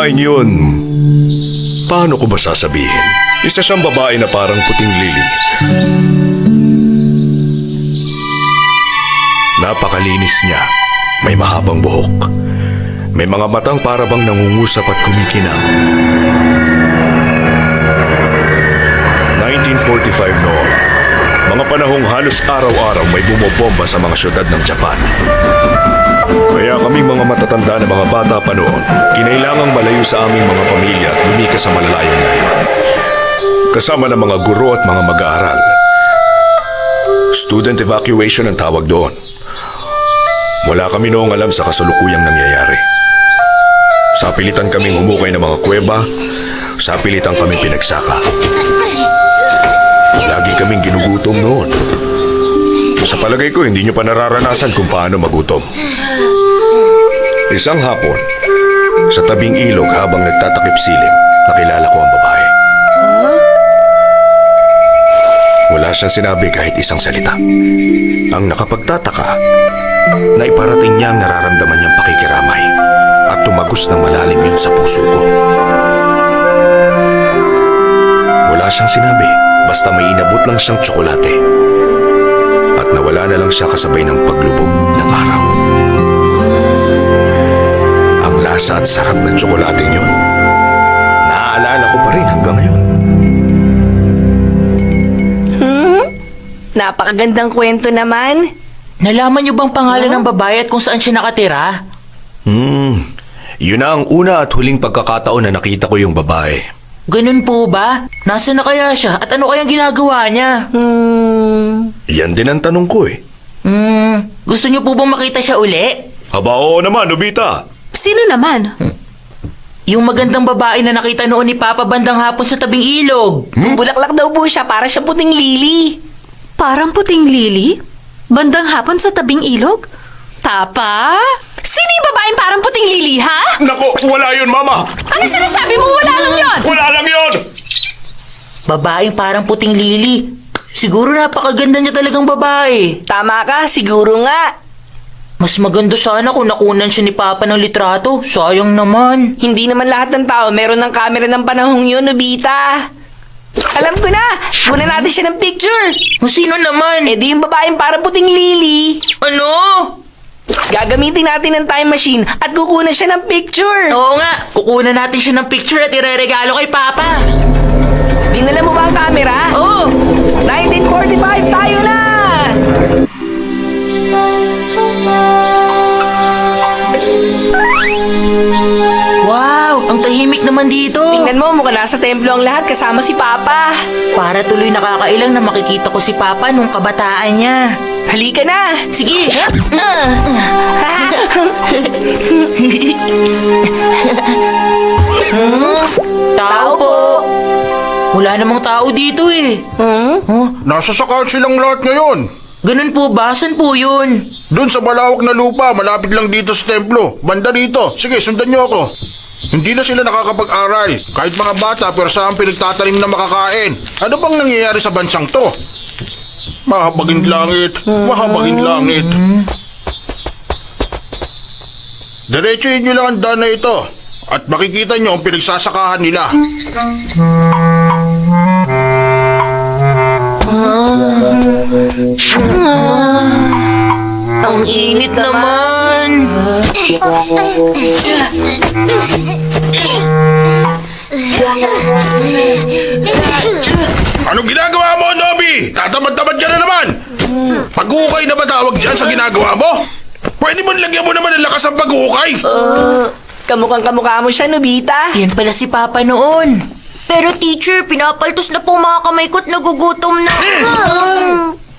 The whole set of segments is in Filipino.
babaeng yun, paano ko ba sasabihin? Isa siyang babae na parang puting lili. Napakalinis niya. May mahabang buhok. May mga matang para bang nangungusap at kumikinang. 1945 noon. Mga panahong halos araw-araw may bumobomba sa mga syudad ng Japan. Kaya kaming mga matatanda na mga bata pa noon, kinailangang malayo sa aming mga pamilya at lumikas sa malalayong layon. Kasama ng mga guro at mga mag-aaral. Student evacuation ang tawag doon. Wala kami noong alam sa kasalukuyang nangyayari. Sa pilitan kaming humukay ng mga kuweba, sa pilitan kaming pinagsaka. Lagi kaming ginugutom noon. Sa palagay ko, hindi nyo pa nararanasan kung paano magutom. Isang hapon, sa tabing ilog habang nagtatakip silim, nakilala ko ang babae. Wala siyang sinabi kahit isang salita. Ang nakapagtataka, na iparating niya ang nararamdaman niyang pakikiramay at tumagos ng malalim yun sa puso ko. Wala siyang sinabi, basta may inabot lang siyang tsokolate. At nawala na lang siya kasabay ng paglubog ng araw. Ang lasa at sarap ng tsokolate yun, naaalala ko pa rin hanggang ngayon. Napakagandang kwento naman. Nalaman niyo bang pangalan ng babae at kung saan siya nakatira? Yun na ang una at huling pagkakataon na nakita ko yung babae. Ganun po ba? Nasaan na kaya siya at ano kayang ginagawa niya? Yan din ang tanong ko eh. Gusto niyo po bang makita siya uli? Aba oo naman, Nobita. Sino naman? Yung magandang babae na nakita noon ni Papa bandang hapon sa tabing ilog. Bulaklak daw po siya para siyang puting lili. Parang puting lili? Bandang hapon sa tabing ilog? Papa? Sino yung babaeng parang puting lili, ha? Nako, wala yun, Mama! Ano sinasabi mo? Wala lang yon! Wala lang yun! Babaeng parang puting lili. Siguro napakaganda niya talagang babae. Tama ka, siguro nga. Mas maganda sana kung nakunan siya ni Papa ng litrato. Sayang naman. Hindi naman lahat ng tao meron ng camera ng panahong yun, Nobita. Alam ko na! Kunan natin siya ng picture! Sino naman? Eh di yung babaeng parang puting lili. Ano? Gagamitin natin ng time machine at kukunan siya ng picture. Oo nga, kukunan natin siya ng picture at ireregalo kay Papa. Dinala mo ba ang camera? Oo! 1945 tayo na! Wow, ang tahimik naman dito. Tingnan mo, mukhang nasa templo ang lahat kasama si Papa. Para tuloy nakakailang na makikita ko si Papa nung kabataan niya. Halika na! Sige! Tao po! Wala namang tao dito eh. Nasa sakal silang lahat ngayon. Ganun po ba? Saan po yun? Doon sa malawak na lupa, malapit lang dito sa templo. Banda dito. Sige, sundan niyo ako. Hindi na sila nakakapag-aral. Kahit mga bata, pero saan pinagtatanim na makakain. Ano bang nangyayari sa bansang to? Mahabagin langit, mahabagin langit. Diretsuhin niyo lang ang daan na ito. At makikita niyo ang pinagsasakahan nila. Ang init naman. Anong ginagawa mo, Nobby? Tatamad-tamad ka na naman. Pag-uukay na ba tawag dyan sa ginagawa mo? Pwede mo lagyan mo naman ng lakas ang pag-uukay? Kamukhang kamukha mo siya, Nobita. Yan pala si Papa noon. Pero teacher, pinapaltos na po mga kamay ko at nagugutom na.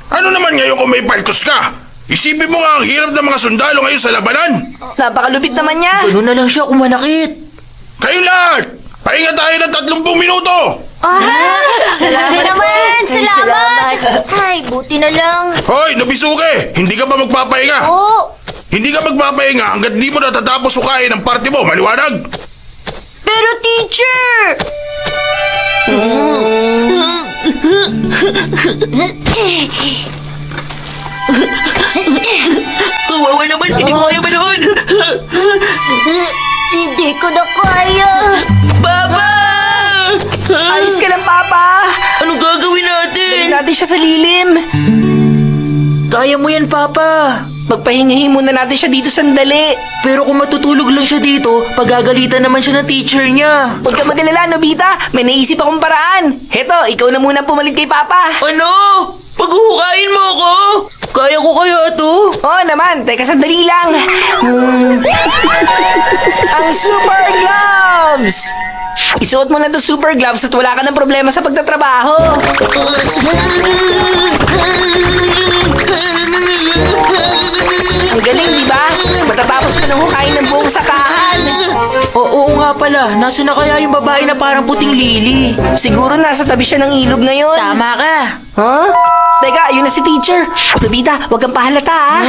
Ano naman ngayon kung may paltos ka? Isipin mo nga ang hirap ng mga sundalo ngayon sa labanan. Napakalupit naman niya. Ganun na lang siya kung manakit. Kayong lahat, pahinga tayo ng 30 minuto. Salamat naman! Salamat! Ay, buti na lang. Hoy, Nobisuke, hindi ka ba magpapahinga? Oo. Hindi ka magpapahinga hanggat di mo natatapos hukayin ang party mo, maliwanag? Pero teacher! Kawawa naman, hindi ko kaya manood. Hindi ko na kaya. Papa! Ayos ka lang, Papa! Anong gagawin natin? Dali natin siya sa lilim. Kaya mo yan, Papa. Magpahingahin muna natin siya dito sandali. Pero kung matutulog lang siya dito, pagagalitan naman siya ng teacher niya. Huwag ka mag-alala, Nobita. May naisip akong paraan. Heto, ikaw na muna pumalit kay Papa. Ano? Paghuhukain mo ako? Kaya ko kaya to? Oo naman, teka sandali lang. Ang super gloves! Isuot mo na itong super gloves at wala ka ng problema sa pagtatrabaho. Ang galing, di ba? Matatapos mo nang hukayin ng buong sakahan. Oo nga pala, nasa na kaya yung babae na parang puting lili? Siguro nasa tabi siya ng ilog ngayon. Tama ka. Huh? Teka, yun na si teacher. Nobita, huwag kang pahalata, ha?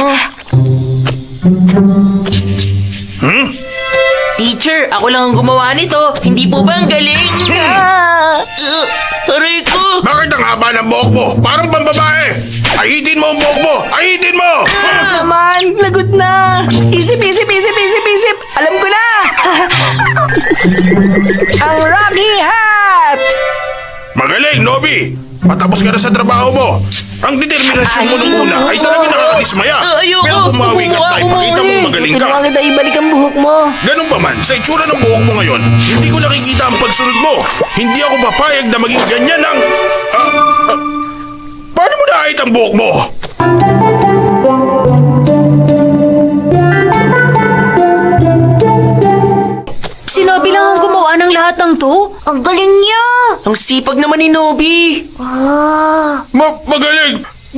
Teacher, ako lang ang gumawa nito. Hindi po ba ang galing? Ah! Aray ko! Bakit ang haba ng buhok mo? Parang pambabae! Ahitin mo ang buhok mo! Ahitin mo! Naman, lagot na. Isip. Alam ko na. Ang Rocky Hat. Magaling, Nobi! Patapos ka na sa trabaho mo. Ang determinasyon mo nung una ay talaga nakakadismaya. Ayoko. Pero bumawi ka at ipakita mong magaling ka. Tulungan kita ibalik ang buhok mo. Ganun pa man, sa itsura ng buhok mo ngayon, hindi ko nakikita ang pagsunod mo. Hindi ako papayag na maging ganyan ang... paano mo naahit ang buhok mo? Si Nobby lang ang gumawa ng lahat ng to. Ang galing niya. Ang sipag naman ni Nobi. Magaling!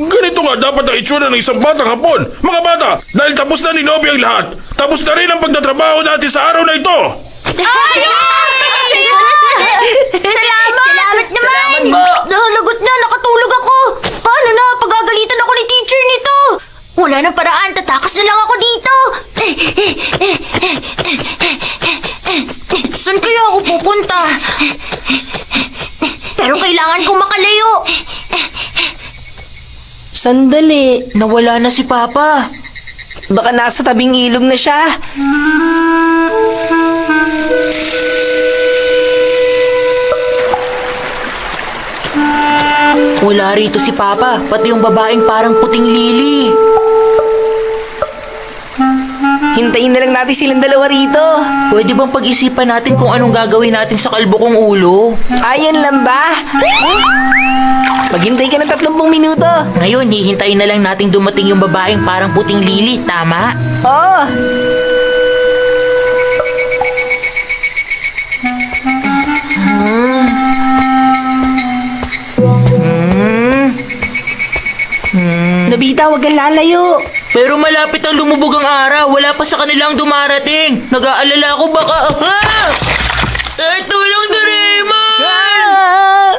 Ganito nga dapat ang itsura ng isang batang hapon. Mga bata, dahil tapos na ni Nobi ang lahat, tapos na rin ang pagtatrabaho natin sa araw na ito. Salamat naman. Salamat po. Nahalagot na, nakatulog ako. Paano na, pagagalitan ako ni teacher nito. Wala nang paraan, tatakas na lang ako dito. Saan kaya ako pupunta? Pero kailangan kong makalayo. Sandali. Nawala na si Papa. Baka nasa tabing ilog na siya. Wala rito si Papa, pati yung babaeng parang puting lili. Hintayin na lang natin silang dalawa rito. Pwede bang pag-isipan natin kung anong gagawin natin sa kalbo kong ulo? Ayan lang ba? Maghintay ka ng 30 minuto. Ngayon, hihintayin na lang nating dumating yung babaeng parang puting lili, tama? Oo. Nobita, huwag kang lalayo. Pero malapit ang lumubog ang araw, wala pa sa kanilang dumarating. Nag-aalala ako baka... tulong, Doraemon!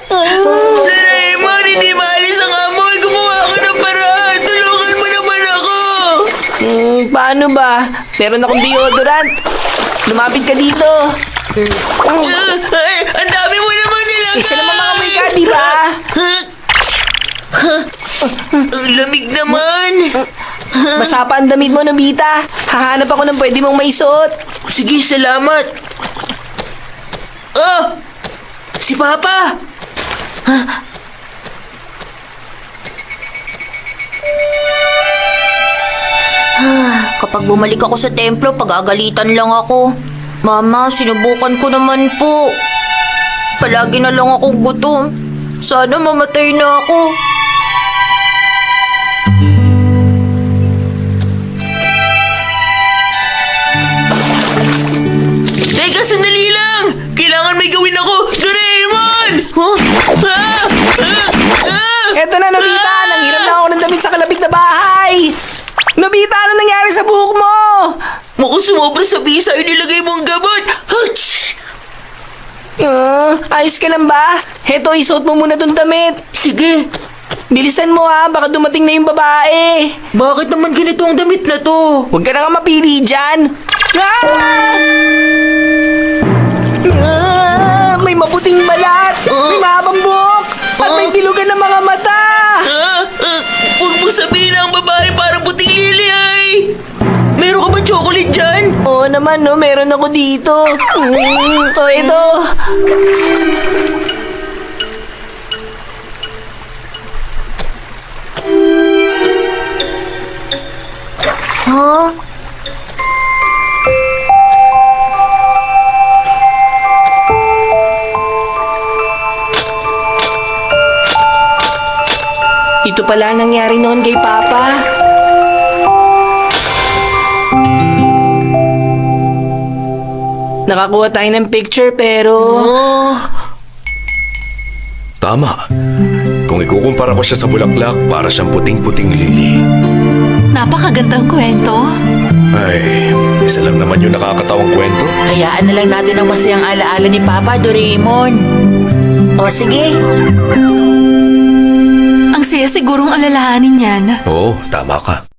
Doraemon, hindi maalis ang amoy. Gumawa ka ng paraan. Tulungan mo naman ako. Paano ba? Meron akong deodorant. Lumapit ka dito. Ang dami mo naman nilagay. Isa naman mga may ka, di ba? Ang lamig naman. Basa pa ang damit mo, Nobita. Hahanap ako ng pwede mong maisuot. Sige, salamat. Oh! Si Papa! Kapag bumalik ako sa templo, pagagalitan lang ako. Mama, sinubukan ko naman po. Palagi na lang akong gutom. Sana mamatay na ako. Teka, sandali lang! Kailangan may gawin ako! Doraemon! Huh? Eto na, Nobita. Nanghiram na ako ng damit sa kalapit na bahay. Nobita, ano nangyari sa buhok mo? Mukhang sumobra sa bisa yung nilagay mong gamot! Hach! Ayos ka lang ba? Heto, isuot mo muna tong damit. Sige, Bilisan mo ha, baka dumating na yung babae. bakit naman ganito ang damit na to? Huwag ka na nga mapili dyan. May maputing balat, may mahabang buhok, at may bilugan ng mga mata. Huwag mo sabihin na ang babae parang puting lili ay! Meron ka ba chocolate dyan? Oo naman. naman, no? Meron ako dito. Oh, ito. Ha? Ito pala ang nangyari noon kay Papa. Nakakuha tayo ng picture pero... Tama. Kung ikukumpara ko siya sa bulaklak, para siyang puting-puting lili. Napakagandang kwento. Ay, isa lang naman yung nakakatawang kwento. Hayaan na lang natin ang masayang alaala ni Papa, Doraemon. O sige, Ang saya sigurong alalahanin yan. Oo, tama ka.